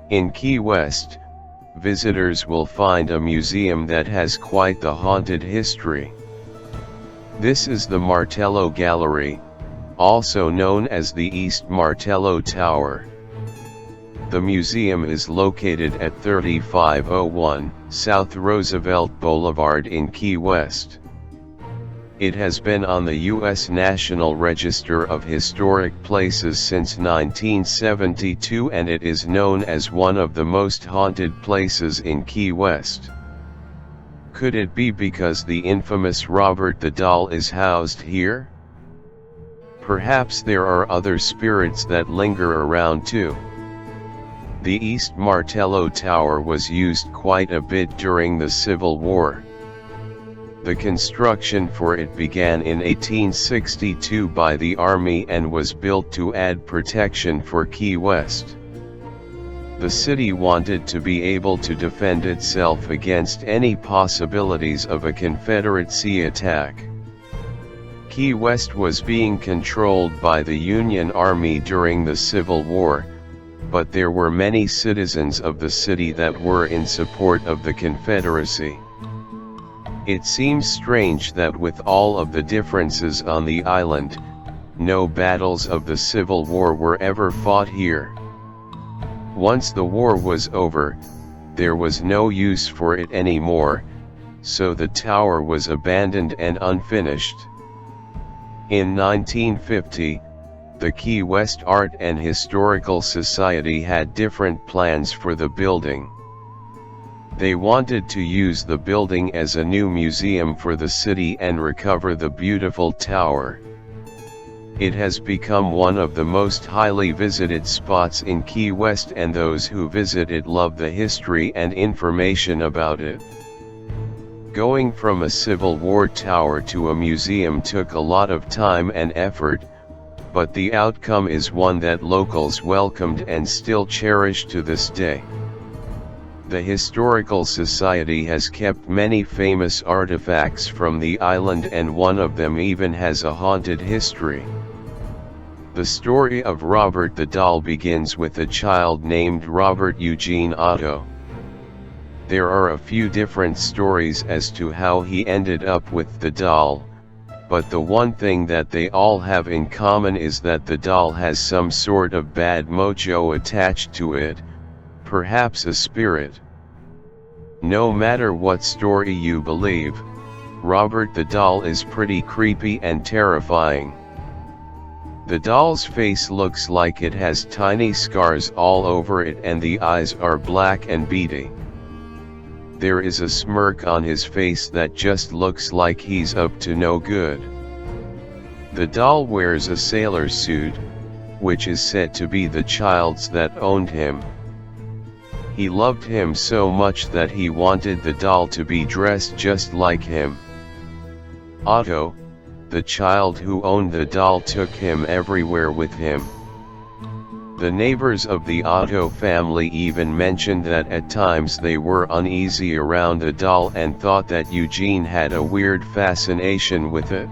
In Key West, visitors will find a museum that has quite the haunted history. This is the Martello Gallery, also known as the East Martello Tower. The museum is located at 3501 South Roosevelt Boulevard in Key West. It has been on the U.S. National Register of Historic Places since 1972, and it is known as one of the most haunted places in Key West. Could it be because the infamous Robert the Doll is housed here? Perhaps there are other spirits that linger around too. The East Martello Tower was used quite a bit during the Civil War. The construction for it began in 1862 by the Army and was built to add protection for Key West. The city wanted to be able to defend itself against any possibilities of a Confederacy attack. Key West was being controlled by the Union Army during the Civil War, but there were many citizens of the city that were in support of the Confederacy. It seems strange that with all of the differences on the island, no battles of the Civil War were ever fought here. Once the war was over, there was no use for it anymore, so the tower was abandoned and unfinished. In 1950, the Key West Art and Historical Society had different plans for the building. They wanted to use the building as a new museum for the city and recover the beautiful tower. It has become one of the most highly visited spots in Key West, and those who visit it love the history and information about it. Going from a Civil War tower to a museum took a lot of time and effort, but the outcome is one that locals welcomed and still cherish to this day. The Historical Society has kept many famous artifacts from the island, and one of them even has a haunted history. The story of Robert the Doll begins with a child named Robert Eugene Otto. There are a few different stories as to how he ended up with the doll, but the one thing that they all have in common is that the doll has some sort of bad mojo attached to it, perhaps a spirit. No matter what story you believe, Robert the Doll is pretty creepy and terrifying. The doll's face looks like it has tiny scars all over it, and the eyes are black and beady. There is a smirk on his face that just looks like he's up to no good. The doll wears a sailor suit, which is said to be the child's that owned him. He loved him so much that he wanted the doll to be dressed just like him. Otto, the child who owned the doll, took him everywhere with him. The neighbors of the Otto family even mentioned that at times they were uneasy around the doll and thought that Eugene had a weird fascination with it.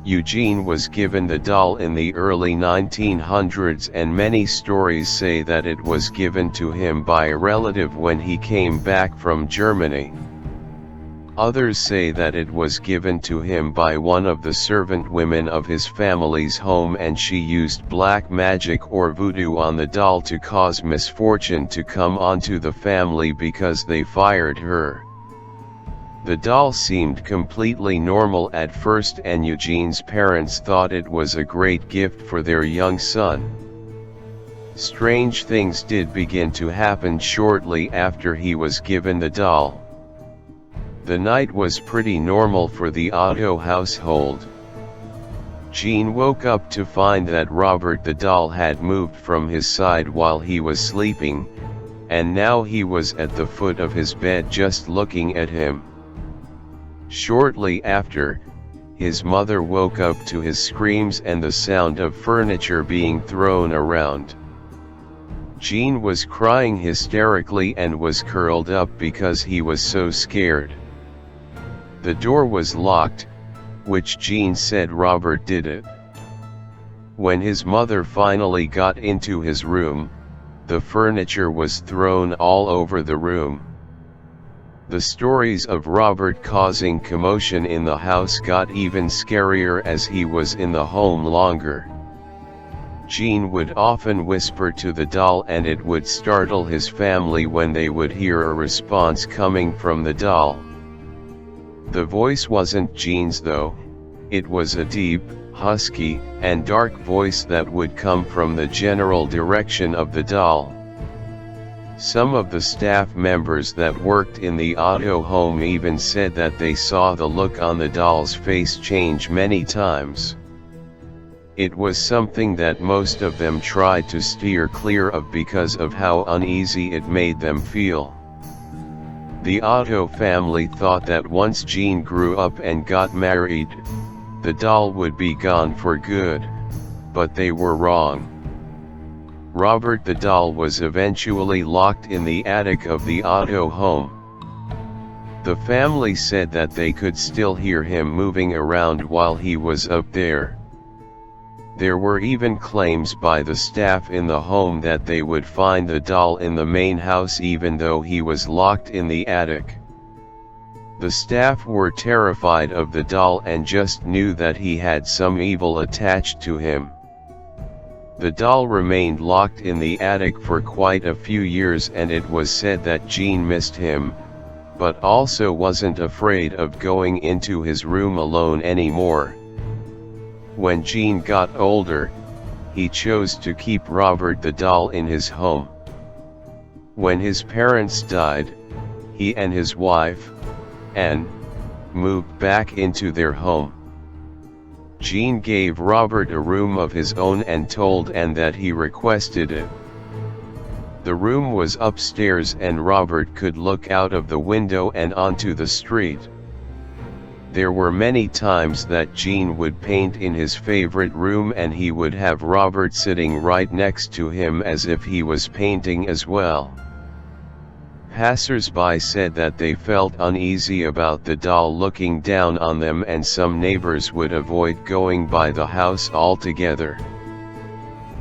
Eugene was given the doll in the early 1900s, and many stories say that it was given to him by a relative when he came back from Germany. Others say that it was given to him by one of the servant women of his family's home, and she used black magic or voodoo on the doll to cause misfortune to come onto the family because they fired her. The doll seemed completely normal at first, and Eugene's parents thought it was a great gift for their young son. Strange things did begin to happen shortly after he was given the doll. The night was pretty normal for the Otto household. Gene woke up to find that Robert the Doll had moved from his side while he was sleeping, and now he was at the foot of his bed just looking at him. Shortly after, his mother woke up to his screams and the sound of furniture being thrown around. Gene was crying hysterically and was curled up because he was so scared. The door was locked, which Gene said Robert did it. When his mother finally got into his room, the furniture was thrown all over the room. The stories of Robert causing commotion in the house got even scarier as he was in the home longer. Gene would often whisper to the doll, and it would startle his family when they would hear a response coming from the doll. The voice wasn't Gene's though. It was a deep, husky, and dark voice that would come from the general direction of the doll. Some of the staff members that worked in the auto home even said that they saw the look on the doll's face change many times. It was something that most of them tried to steer clear of because of how uneasy it made them feel. The Otto family thought that once Gene grew up and got married, the doll would be gone for good, but they were wrong. Robert the doll was eventually locked in the attic of the Otto home. The family said that they could still hear him moving around while he was up there. There were even claims by the staff in the home that they would find the doll in the main house even though he was locked in the attic. The staff were terrified of the doll and just knew that he had some evil attached to him. The doll remained locked in the attic for quite a few years, and it was said that Gene missed him, but also wasn't afraid of going into his room alone anymore. When Gene got older, he chose to keep Robert the doll in his home. When his parents died, he and his wife, Anne, moved back into their home. Gene gave Robert a room of his own and told Anne that he requested it. The room was upstairs and Robert could look out of the window and onto the street. There were many times that Gene would paint in his favorite room and he would have Robert sitting right next to him as if he was painting as well. Passers-by said that they felt uneasy about the doll looking down on them, and some neighbors would avoid going by the house altogether.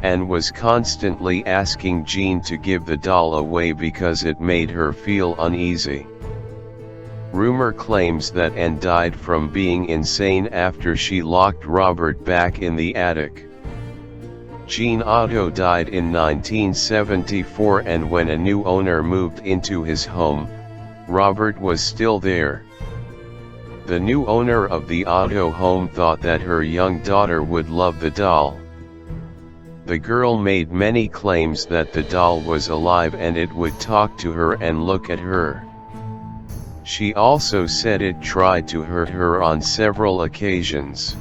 Anne was constantly asking Gene to give the doll away because it made her feel uneasy. Rumor claims that Anne died from being insane after she locked Robert back in the attic. Gene Otto died in 1974, and when a new owner moved into his home, Robert was still there. The new owner of the Otto home thought that her young daughter would love the doll. The girl made many claims that the doll was alive and it would talk to her and look at her. She also said it tried to hurt her on several occasions.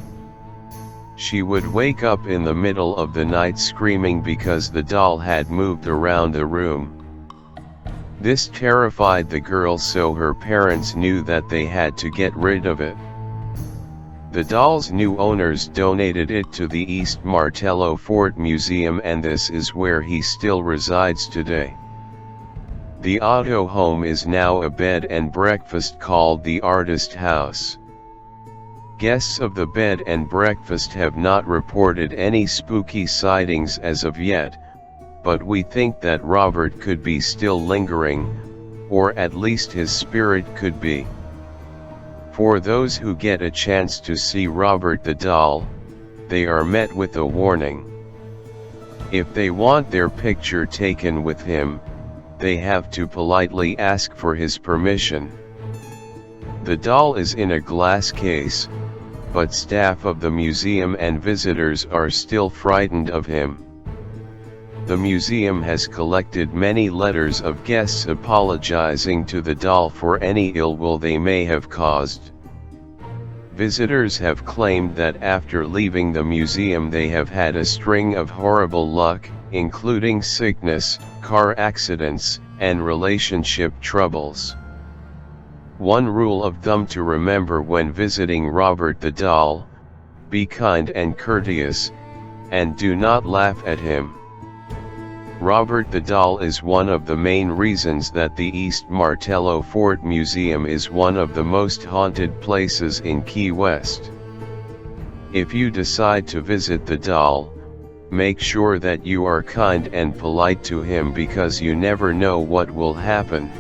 She would wake up in the middle of the night screaming because the doll had moved around the room. This terrified the girl, so her parents knew that they had to get rid of it. The doll's new owners donated it to the East Martello Fort Museum, and this is where he still resides today. The Otto home is now a bed and breakfast called the Artist House. Guests of the bed and breakfast have not reported any spooky sightings as of yet, but we think that Robert could be still lingering, or at least his spirit could be. For those who get a chance to see Robert the doll, they are met with a warning. If they want their picture taken with him, they have to politely ask for his permission. The doll is in a glass case, but staff of the museum and visitors are still frightened of him. The museum has collected many letters of guests apologizing to the doll for any ill will they may have caused. Visitors have claimed that after leaving the museum they have had a string of horrible luck, including sickness, car accidents, and relationship troubles. One rule of thumb to remember when visiting Robert the doll: be kind and courteous, and do not laugh at him. Robert the doll is one of the main reasons that the East Martello Fort Museum is one of the most haunted places in Key West. If you decide to visit the doll, Make sure that you are kind and polite to him because you never know what will happen.